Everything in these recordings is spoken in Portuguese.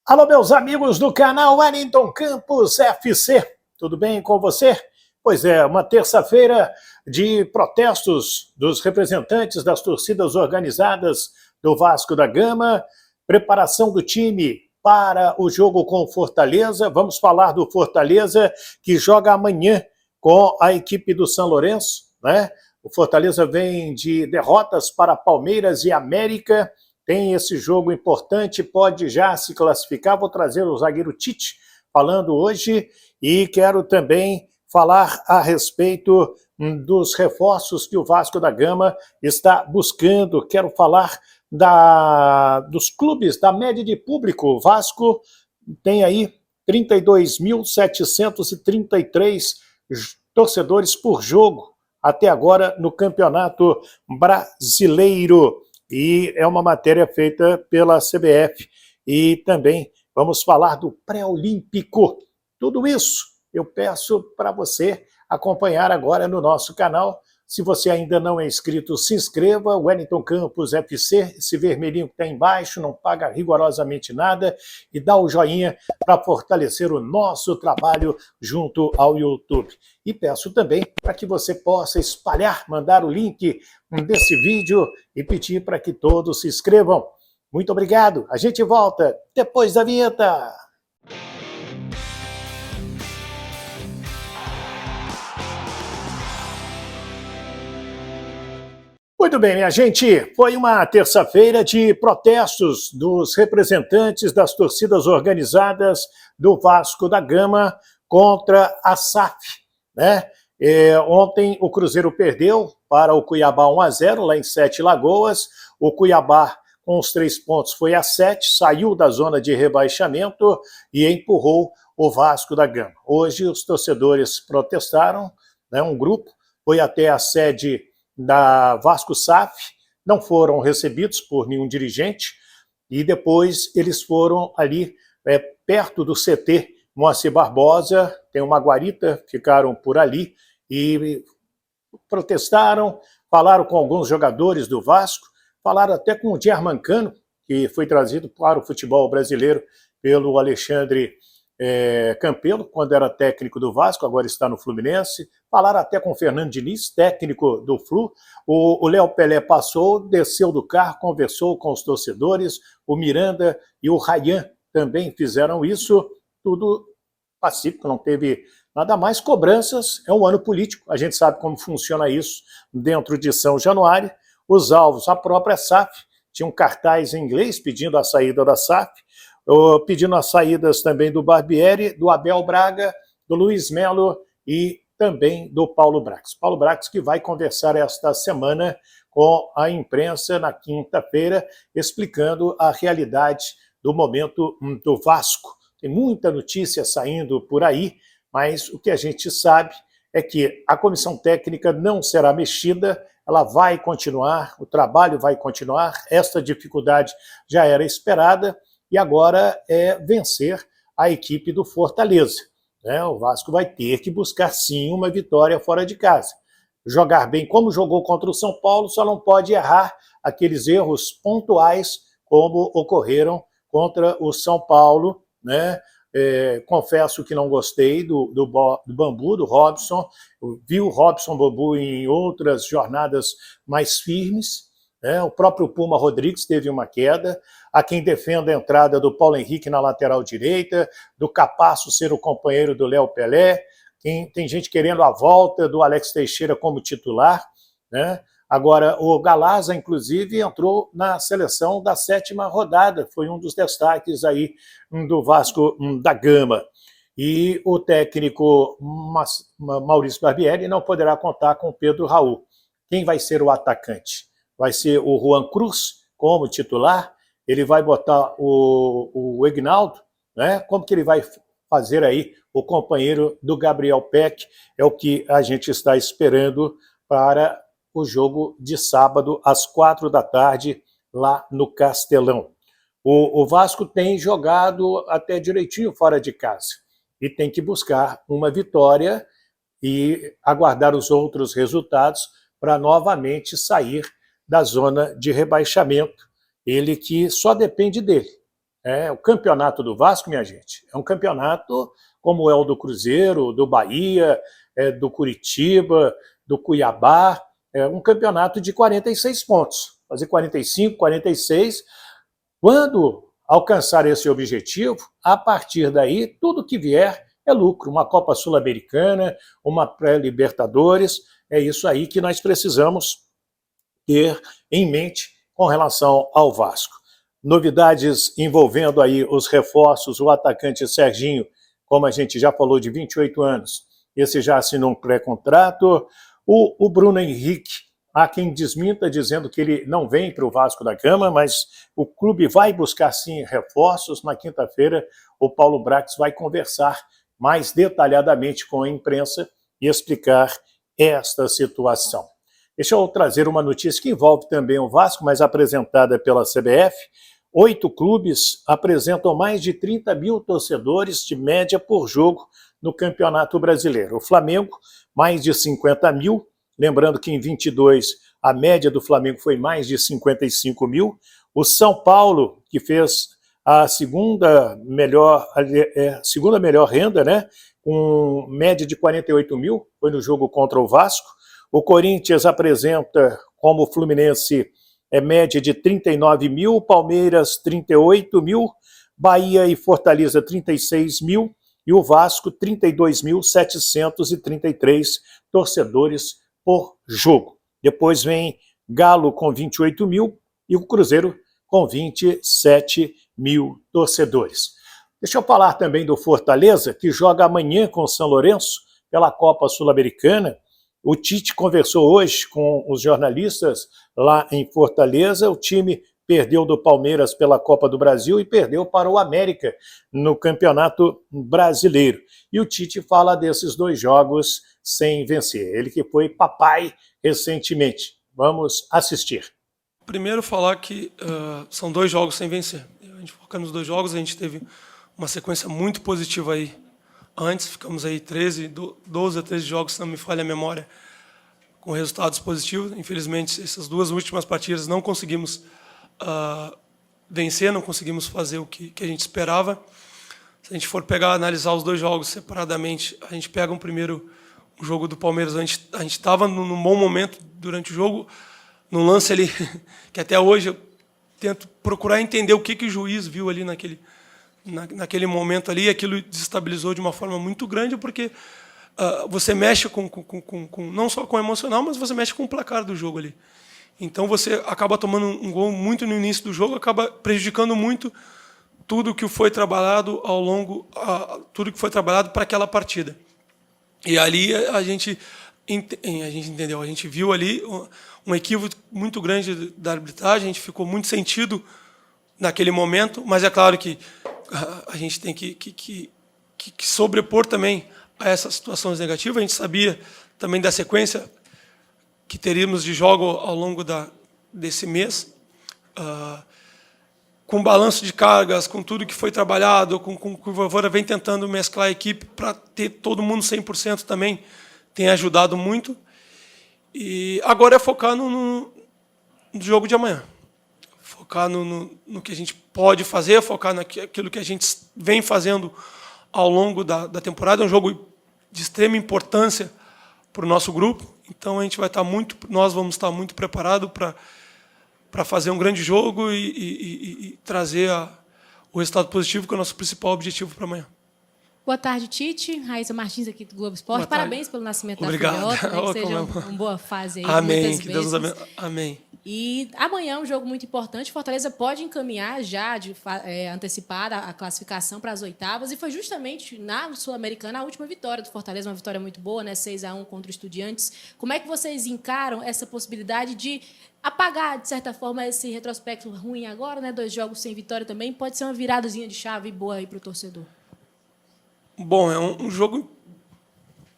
Alô, meus amigos do canal Wellington Campos FC, tudo bem com você? Pois é, uma terça-feira de protestos dos representantes das torcidas organizadas do Vasco da Gama, preparação do time para o jogo com Fortaleza. Vamos falar do Fortaleza, que joga amanhã com a equipe do São Lourenço, né? O Fortaleza vem de derrotas para Palmeiras e América. Tem esse jogo importante, pode já se classificar. Vou trazer o zagueiro Tite falando hoje e quero também falar a respeito dos reforços que o Vasco da Gama está buscando. Quero falar dos clubes, da média de público. O Vasco tem aí 32.733 torcedores por jogo até agora no Campeonato Brasileiro. E é uma matéria feita pela CBF. E também vamos falar do pré-olímpico. Tudo isso eu peço para você acompanhar agora no nosso canal. Se você ainda não é inscrito, se inscreva. Wellington Campos FC, esse vermelhinho que está embaixo, não paga rigorosamente nada. E dá o joinha para fortalecer o nosso trabalho junto ao YouTube. E peço também para que você possa espalhar, mandar o link desse vídeo e pedir para que todos se inscrevam. Muito obrigado. A gente volta depois da vinheta. Muito bem, minha gente, foi uma terça-feira de protestos dos representantes das torcidas organizadas do Vasco da Gama contra a SAF, né? Ontem o Cruzeiro perdeu para o Cuiabá 1-0 lá em Sete Lagoas. O Cuiabá, com os 3 pontos, foi a 7, saiu da zona de rebaixamento e empurrou o Vasco da Gama. Hoje os torcedores protestaram, né? Um grupo foi até a sede da Vasco SAF, não foram recebidos por nenhum dirigente, e depois eles foram ali perto do CT Moacir Barbosa, tem uma guarita, ficaram por ali e protestaram, falaram com alguns jogadores do Vasco, falaram até com o Germancano, que foi trazido para o futebol brasileiro pelo Alexandre Campelo, quando era técnico do Vasco, agora está no Fluminense. Falaram até com o Fernando Diniz, técnico do Flu. O Léo Pelé passou, desceu do carro, conversou com os torcedores. O Miranda e o Rayan também fizeram isso. Tudo pacífico, não teve nada mais. Cobranças, é um ano político, a gente sabe como funciona isso dentro de São Januário. Os alvos, a própria SAF, tinha um cartaz em inglês pedindo a saída da SAF, pedindo as saídas também do Barbieri, do Abel Braga, do Luiz Melo e também do Paulo Brax. Paulo Brax que vai conversar esta semana com a imprensa na quinta-feira, explicando a realidade do momento do Vasco. Tem muita notícia saindo por aí, mas o que a gente sabe é que a comissão técnica não será mexida, ela vai continuar, o trabalho vai continuar, esta dificuldade já era esperada, e agora é vencer a equipe do Fortaleza, né? O Vasco vai ter que buscar, sim, uma vitória fora de casa. Jogar bem como jogou contra o São Paulo, só não pode errar aqueles erros pontuais como ocorreram contra o São Paulo, né? Confesso que não gostei do Bambu, do Robson. Eu vi o Robson Bambu em outras jornadas mais firmes, né? O próprio Puma Rodrigues teve uma queda. Há quem defenda a entrada do Paulo Henrique na lateral direita, do Capasso ser o companheiro do Léo Pelé. Tem gente querendo a volta do Alex Teixeira como titular, né? Agora, o Galaza, inclusive, entrou na seleção da 7ª rodada, foi um dos destaques aí do Vasco da Gama. E o técnico Maurício Barbieri não poderá contar com Pedro Raul. Quem vai ser o atacante? Vai ser o Juan Cruz como titular? Ele vai botar o Egnaldo, né? Como que ele vai fazer aí o companheiro do Gabriel Peck? É o que a gente está esperando para o jogo de sábado, às 4 da tarde, lá no Castelão. O Vasco tem jogado até direitinho fora de casa e tem que buscar uma vitória e aguardar os outros resultados para novamente sair da zona de rebaixamento. Ele que só depende dele. O campeonato do Vasco, minha gente, é um campeonato como é o do Cruzeiro, do Bahia, do Curitiba, do Cuiabá, é um campeonato de 46 pontos. Fazer 45, 46. Quando alcançar esse objetivo, a partir daí, tudo que vier é lucro. Uma Copa Sul-Americana, uma pré-Libertadores, é isso aí que nós precisamos ter em mente com relação ao Vasco. Novidades envolvendo aí os reforços, o atacante Serginho, como a gente já falou, de 28 anos, esse já assinou um pré-contrato. O Bruno Henrique, há quem desminta dizendo que ele não vem para o Vasco da Gama, mas o clube vai buscar sim reforços. Na quinta-feira, o Paulo Brax vai conversar mais detalhadamente com a imprensa e explicar esta situação. Deixa eu trazer uma notícia que envolve também o Vasco, mas apresentada pela CBF. 8 clubes apresentam mais de 30 mil torcedores de média por jogo no Campeonato Brasileiro. O Flamengo, mais de 50 mil. Lembrando que em 22 a média do Flamengo foi mais de 55 mil. O São Paulo, que fez a segunda melhor renda, né, com média de 48 mil, foi no jogo contra o Vasco. O Corinthians apresenta como Fluminense média de 39 mil, Palmeiras 38 mil, Bahia e Fortaleza 36 mil e o Vasco 32.733 torcedores por jogo. Depois vem Galo com 28 mil e o Cruzeiro com 27 mil torcedores. Deixa eu falar também do Fortaleza, que joga amanhã com o São Lourenço pela Copa Sul-Americana. O Tite conversou hoje com os jornalistas lá em Fortaleza. O time perdeu do Palmeiras pela Copa do Brasil e perdeu para o América no Campeonato Brasileiro. E o Tite fala desses 2 jogos sem vencer. Ele que foi papai recentemente. Vamos assistir. Primeiro falar que são 2 jogos sem vencer. A gente foca nos 2 jogos, a gente teve uma sequência muito positiva aí. Antes, ficamos aí 12 a 13 jogos, se não me falha a memória, com resultados positivos. Infelizmente, essas 2 últimas partidas não conseguimos vencer, não conseguimos fazer o que a gente esperava. Se a gente for analisar os 2 jogos separadamente, a gente pega o jogo do Palmeiras, a gente estava num bom momento durante o jogo, num lance ali, que até hoje eu tento procurar entender o que o juiz viu ali naquele momento ali, e aquilo desestabilizou de uma forma muito grande, porque você mexe não só com o emocional, mas você mexe com o placar do jogo ali. Então você acaba tomando um gol muito no início do jogo, acaba prejudicando muito tudo que foi trabalhado tudo que foi trabalhado para aquela partida. E ali a gente entendeu, a gente viu ali um equívoco muito grande da arbitragem, a gente ficou muito sentido naquele momento, mas é claro que a gente tem que sobrepor também a essas situações negativas. A gente sabia também da sequência que teríamos de jogo ao longo desse mês, com balanço de cargas, com tudo que foi trabalhado, com o Voivoda vem tentando mesclar a equipe para ter todo mundo 100% também, tem ajudado muito. E agora é focar no jogo de amanhã. Focar no que a gente pode fazer, focar naquilo que a gente vem fazendo ao longo da temporada. É um jogo de extrema importância para o nosso grupo, então nós vamos estar muito preparados para fazer um grande jogo e trazer o resultado positivo, que é o nosso principal objetivo para amanhã. Boa tarde, Tite. Raíssa Martins, aqui do Globo Esporte. Parabéns pelo nascimento Obrigado. da filhota, né? Que seja uma boa fase aí. Amém. Que Deus nos abençoe. Amém. E amanhã é um jogo muito importante. Fortaleza pode encaminhar já, antecipar a classificação para as oitavas. E foi justamente na Sul-Americana a última vitória do Fortaleza, uma vitória muito boa, né? 6-1 contra o Estudiantes. Como é que vocês encaram essa possibilidade de apagar, de certa forma, esse retrospecto ruim agora, né? 2 jogos sem vitória também. Pode ser uma viradazinha de chave boa aí para o torcedor. Bom, é um jogo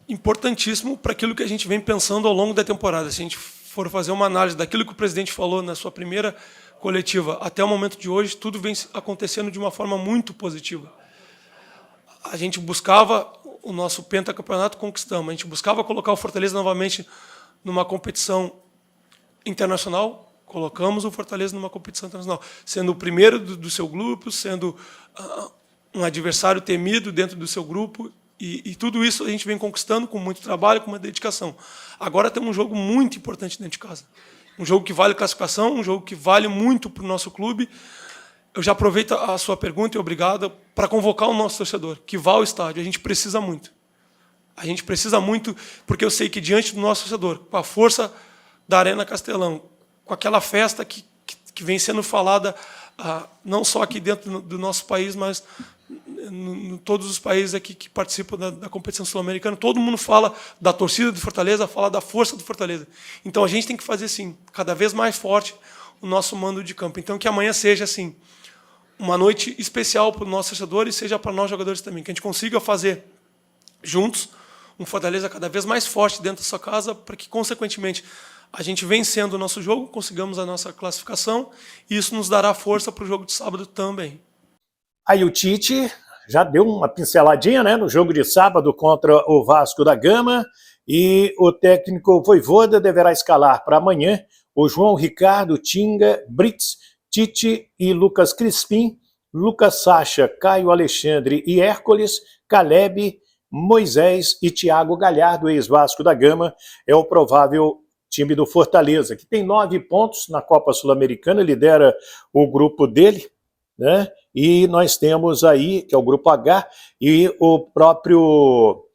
importantíssimo para aquilo que a gente vem pensando ao longo da temporada. Se a gente for fazer uma análise daquilo que o presidente falou na sua primeira coletiva até o momento de hoje, tudo vem acontecendo de uma forma muito positiva. A gente buscava o nosso pentacampeonato, conquistamos. A gente buscava colocar o Fortaleza novamente numa competição internacional, colocamos o Fortaleza numa competição internacional, sendo o primeiro do seu grupo, sendo um adversário temido dentro do seu grupo, e tudo isso a gente vem conquistando com muito trabalho, com uma dedicação. Agora temos um jogo muito importante dentro de casa. Um jogo que vale classificação, um jogo que vale muito para o nosso clube. Eu já aproveito a sua pergunta e obrigado para convocar o nosso torcedor, que vá ao estádio. A gente precisa muito. A gente precisa muito, porque eu sei que diante do nosso torcedor, com a força da Arena Castelão, com aquela festa que vem sendo falada não só aqui dentro do nosso país, mas em todos os países aqui que participam da competição sul-americana, todo mundo fala da torcida do Fortaleza, fala da força do Fortaleza. Então a gente tem que fazer, sim, cada vez mais forte o nosso mando de campo. Então que amanhã seja, assim, uma noite especial para o nosso torcedor e seja para nós jogadores também, que a gente consiga fazer juntos um Fortaleza cada vez mais forte dentro da sua casa, para que, consequentemente, a gente vencendo o nosso jogo, consigamos a nossa classificação, e isso nos dará força para o jogo de sábado também. Aí o Tite já deu uma pinceladinha, né, no jogo de sábado contra o Vasco da Gama, e o técnico Vojvoda deverá escalar para amanhã o João Ricardo, Tinga, Brits, Tite e Lucas Crispim, Lucas Sacha, Caio Alexandre e Hércules, Caleb, Moisés e Thiago Galhardo, ex-Vasco da Gama, é o provável time do Fortaleza, que tem 9 pontos na Copa Sul-Americana, lidera o grupo dele, né? E nós temos aí, que é o grupo H, e o próprio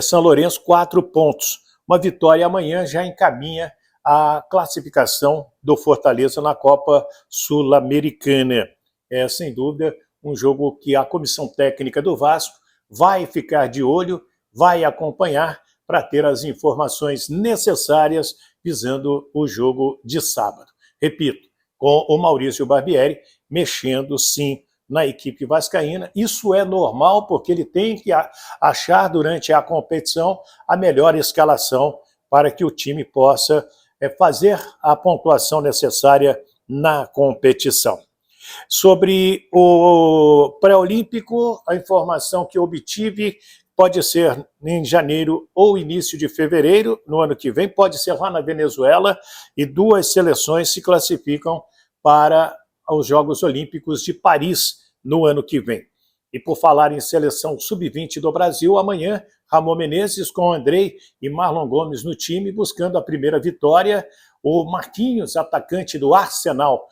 São Lourenço, 4 pontos. Uma vitória amanhã já encaminha a classificação do Fortaleza na Copa Sul-Americana. É, sem dúvida, um jogo que a comissão técnica do Vasco vai ficar de olho, vai acompanhar para ter as informações necessárias visando o jogo de sábado. Repito, com o Maurício Barbieri mexendo, sim, na equipe vascaína. Isso é normal, porque ele tem que achar durante a competição a melhor escalação para que o time possa fazer a pontuação necessária na competição. Sobre o pré-olímpico, a informação que obtive pode ser em janeiro ou início de fevereiro, no ano que vem, pode ser lá na Venezuela, e 2 seleções se classificam para os Jogos Olímpicos de Paris no ano que vem. E por falar em seleção sub-20 do Brasil, amanhã, Ramon Menezes com Andrei e Marlon Gomes no time, buscando a primeira vitória. O Marquinhos, atacante do Arsenal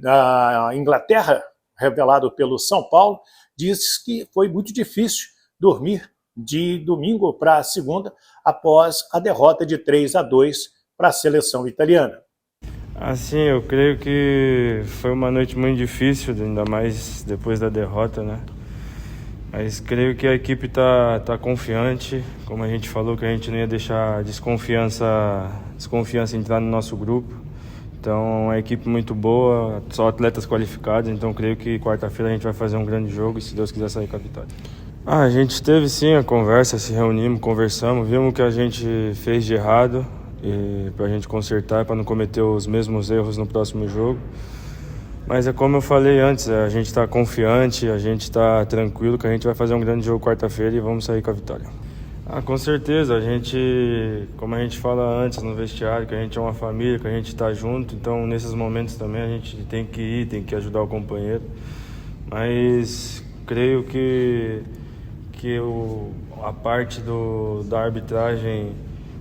da Inglaterra, revelado pelo São Paulo, diz que foi muito difícil dormir de domingo para segunda, após a derrota de 3-2 para a seleção italiana. Assim, eu creio que foi uma noite muito difícil, ainda mais depois da derrota, né? Mas creio que a equipe tá confiante, como a gente falou, que a gente não ia deixar desconfiança entrar no nosso grupo. Então, é uma equipe muito boa, só atletas qualificados, então creio que quarta-feira a gente vai fazer um grande jogo e, se Deus quiser, sair com a vitória. A gente teve sim a conversa, se reunimos, conversamos, vimos o que a gente fez de errado, e para a gente consertar, para não cometer os mesmos erros no próximo jogo. Mas é como eu falei antes, a gente está confiante, a gente está tranquilo que a gente vai fazer um grande jogo quarta-feira e vamos sair com a vitória. Com certeza, a gente, como a gente fala antes no vestiário, que a gente é uma família, que a gente está junto, então nesses momentos também a gente tem que ir, tem que ajudar o companheiro. Mas creio que a parte da arbitragem,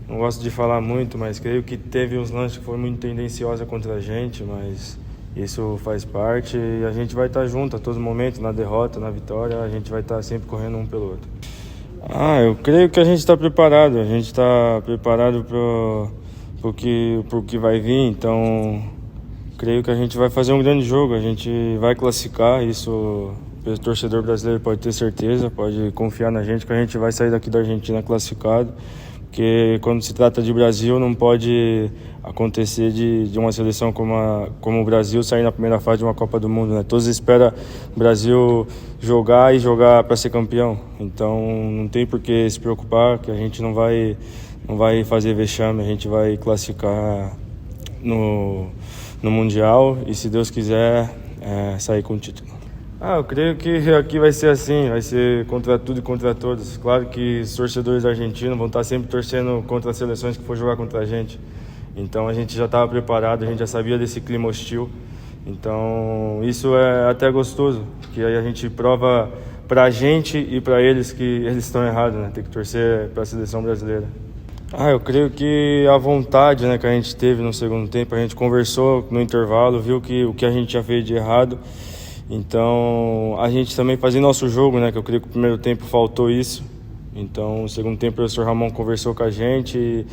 não gosto de falar muito, mas creio que teve uns lances que foram muito tendenciosos contra a gente, mas isso faz parte e a gente vai estar junto a todo momento, na derrota, na vitória, a gente vai estar sempre correndo um pelo outro. Eu creio que a gente está preparado para o que vai vir, então creio que a gente vai fazer um grande jogo, a gente vai classificar, isso o torcedor brasileiro pode ter certeza, pode confiar na gente que a gente vai sair daqui da Argentina classificado, porque quando se trata de Brasil não pode acontecer de uma seleção como o Brasil sair na primeira fase de uma Copa do Mundo, né? Todos esperam o Brasil jogar para ser campeão, então não tem por que se preocupar, que a gente não vai fazer vexame, a gente vai classificar no Mundial e, se Deus quiser, sair com o título. Eu creio que aqui vai ser assim, vai ser contra tudo e contra todos. Claro que os torcedores argentinos vão estar sempre torcendo contra as seleções que for jogar contra a gente. Então a gente já estava preparado, a gente já sabia desse clima hostil. Então isso é até gostoso, porque aí a gente prova pra gente e pra eles que eles estão errados, né? Tem que torcer pra seleção brasileira. Eu creio que a vontade, né, que a gente teve no segundo tempo, a gente conversou no intervalo, viu que o que a gente tinha feito de errado. Então a gente também fazia nosso jogo, né, que eu creio que o primeiro tempo faltou isso. Então no segundo tempo o professor Ramon conversou com a gente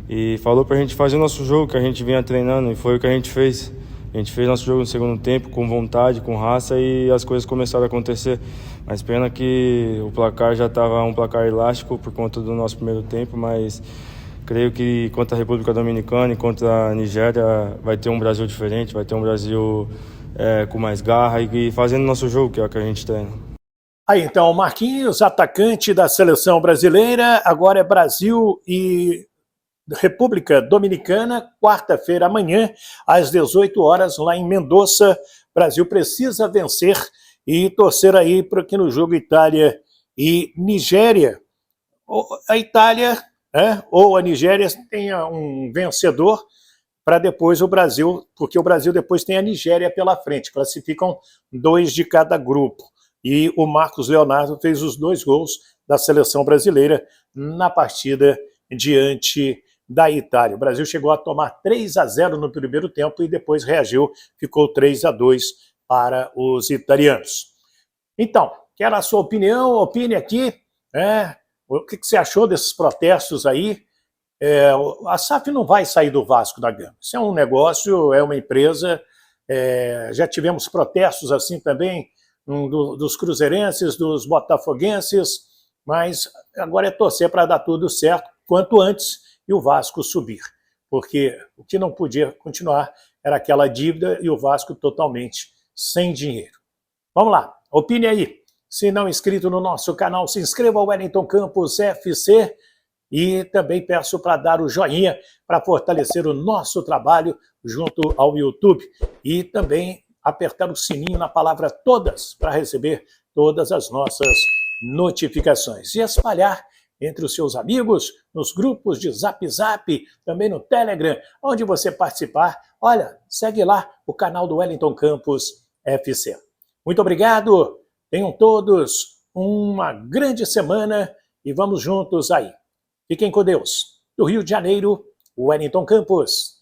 e falou pra gente fazer nosso jogo, que a gente vinha treinando, e foi o que a gente fez. A gente fez nosso jogo no segundo tempo com vontade, com raça, e as coisas começaram a acontecer. Mas pena que o placar já estava um placar elástico por conta do nosso primeiro tempo, mas creio que contra a República Dominicana e contra a Nigéria vai ter um Brasil diferente, vai ter um Brasil com mais garra e fazendo nosso jogo, que é o que a gente treina. Aí então, Marquinhos, atacante da seleção brasileira, agora é Brasil e República Dominicana, quarta-feira, amanhã, às 18 horas, lá em Mendoza. Brasil precisa vencer e torcer aí para que no jogo Itália e Nigéria, a Itália, ou a Nigéria tenha um vencedor para depois o Brasil, porque o Brasil depois tem a Nigéria pela frente, classificam 2 de cada grupo. E o Marcos Leonardo fez os 2 gols da seleção brasileira na partida diante da Itália. O Brasil chegou a tomar 3-0 no primeiro tempo e depois reagiu, ficou 3-2 para os italianos. Então, quero a sua opinião, opine aqui, o que você achou desses protestos aí? A SAF não vai sair do Vasco da Gama. Isso é um negócio, é uma empresa. Já tivemos protestos assim também dos cruzeirenses, dos botafoguenses, mas agora é torcer para dar tudo certo quanto antes e o Vasco subir, porque o que não podia continuar era aquela dívida e o Vasco totalmente sem dinheiro. Vamos lá, opine aí. Se não inscrito no nosso canal, se inscreva ao Wellington Campos FC e também peço para dar o joinha para fortalecer o nosso trabalho junto ao YouTube e também apertar o sininho na palavra todas para receber todas as nossas notificações e espalhar entre os seus amigos, nos grupos de Zap Zap, também no Telegram, onde você participar. Olha, segue lá o canal do Wellington Campos FC. Muito obrigado, tenham todos uma grande semana e vamos juntos aí. Fiquem com Deus. Do Rio de Janeiro, Wellington Campos.